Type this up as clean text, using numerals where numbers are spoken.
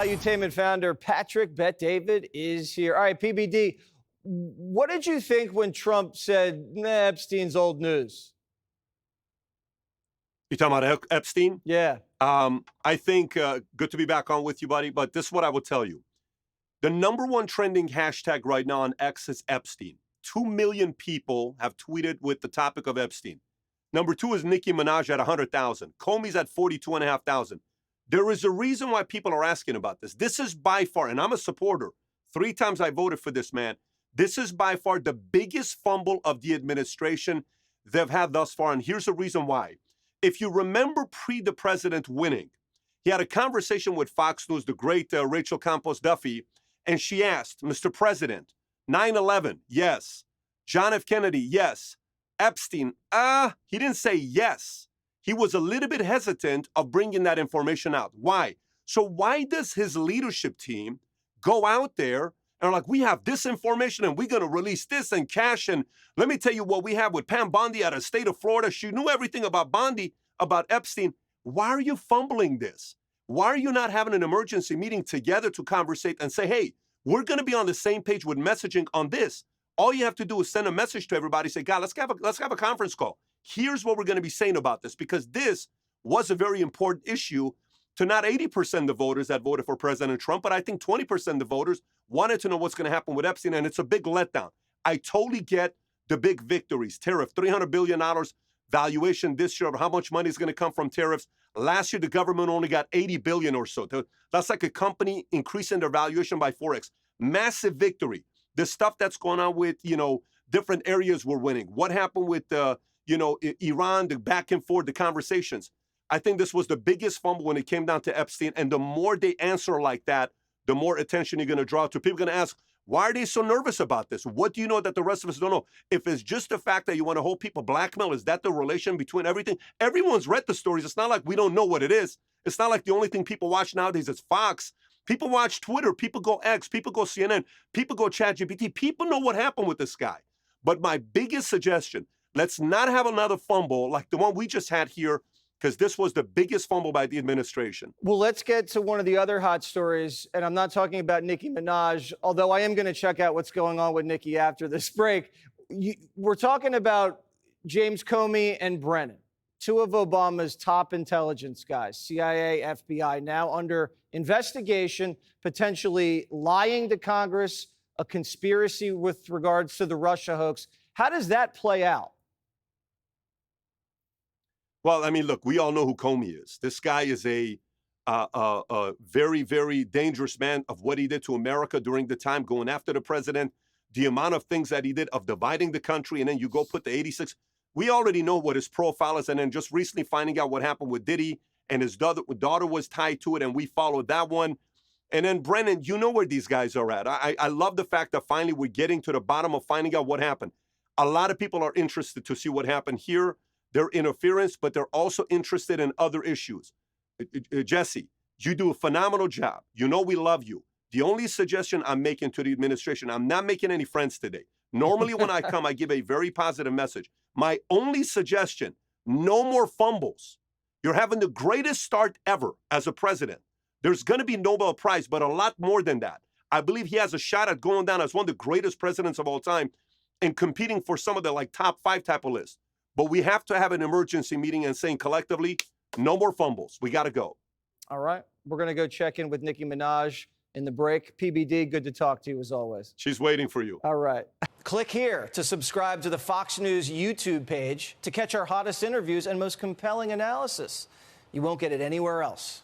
Valuetainment founder Patrick Bet David is here. All right, PBD, what did you think when Trump said, Epstein's old news? You talking about Epstein? Yeah. I think good to be back on with you, buddy. But this is what I will tell you. The number one trending hashtag right now on X is Epstein. 2 million people have tweeted with the topic of Epstein. Number two is Nicki Minaj at 100,000. Comey's at 42,500. There is a reason why people are asking about this. This is by far, and I'm a supporter. 3 times I voted for this man. This is by far the biggest fumble of the administration they've had thus far. And here's the reason why. If you remember the president winning, he had a conversation with Fox News, the great Rachel Campos Duffy, and she asked, Mr. President, 9/11, yes. John F. Kennedy, yes. Epstein, he didn't say yes. He was a little bit hesitant of bringing that information out. Why? So why does his leadership team go out there and are like, we have this information and we're going to release this and cash? And let me tell you what we have with Pam Bondi out of the state of Florida. She knew everything about Bondi, about Epstein. Why are you fumbling this? Why are you not having an emergency meeting together to conversate and say, hey, we're going to be on the same page with messaging on this? All you have to do is send a message to everybody, say, God, let's have a conference call. Here's what we're going to be saying about this, because this was a very important issue to not 80% of the voters that voted for President Trump, but I think 20% of the voters wanted to know what's going to happen with Epstein, and it's a big letdown. I totally get the big victories. Tariff, $300 billion valuation this year of how much money is going to come from tariffs. Last year, the government only got $80 billion or so. That's like a company increasing their valuation by 4x. Massive victory. The stuff that's going on with, different areas we're winning. What happened with, Iran, the back and forth, the conversations. I think this was the biggest fumble when it came down to Epstein. And the more they answer like that, the more attention you're going to draw to. People are going to ask, why are they so nervous about this? What do you know that the rest of us don't know? If it's just the fact that you want to hold people blackmail, is that the relation between everything? Everyone's read the stories. It's not like we don't know what it is. It's not like the only thing people watch nowadays is Fox. People watch Twitter. People go X. People go CNN. People go ChatGPT. People know what happened with this guy. But my biggest suggestion, let's not have another fumble like the one we just had here, because this was the biggest fumble by the administration. Well, let's get to one of the other hot stories, and I'm not talking about Nicki Minaj, although I am going to check out what's going on with Nicki after this break. We're talking about James Comey and Brennan, 2 of Obama's top intelligence guys, CIA, FBI, now under investigation, potentially lying to Congress, a conspiracy with regards to the Russia hoax. How does that play out? Well, I mean, look, we all know who Comey is. This guy is a very, very dangerous man of what he did to America during the time, going after the president, the amount of things that he did of dividing the country, and then you go put the 86. We already know what his profile is, and then just recently finding out what happened with Diddy, and his daughter was tied to it, and we followed that one. And then Brennan, you know where these guys are at. I love the fact that finally we're getting to the bottom of finding out what happened. A lot of people are interested to see what happened here. Their interference, but they're also interested in other issues. Jesse, you do a phenomenal job. You know we love you. The only suggestion I'm making to the administration, I'm not making any friends today. Normally when I come, I give a very positive message. My only suggestion, no more fumbles. You're having the greatest start ever as a president. There's going to be Nobel Prize, but a lot more than that. I believe he has a shot at going down as one of the greatest presidents of all time and competing for some of the top 5 type of lists. But we have to have an emergency meeting and saying collectively, no more fumbles. We got to go. All right. We're going to go check in with Nicki Minaj in the break. PBD, good to talk to you as always. She's waiting for you. All right. Click here to subscribe to the Fox News YouTube page to catch our hottest interviews and most compelling analysis. You won't get it anywhere else.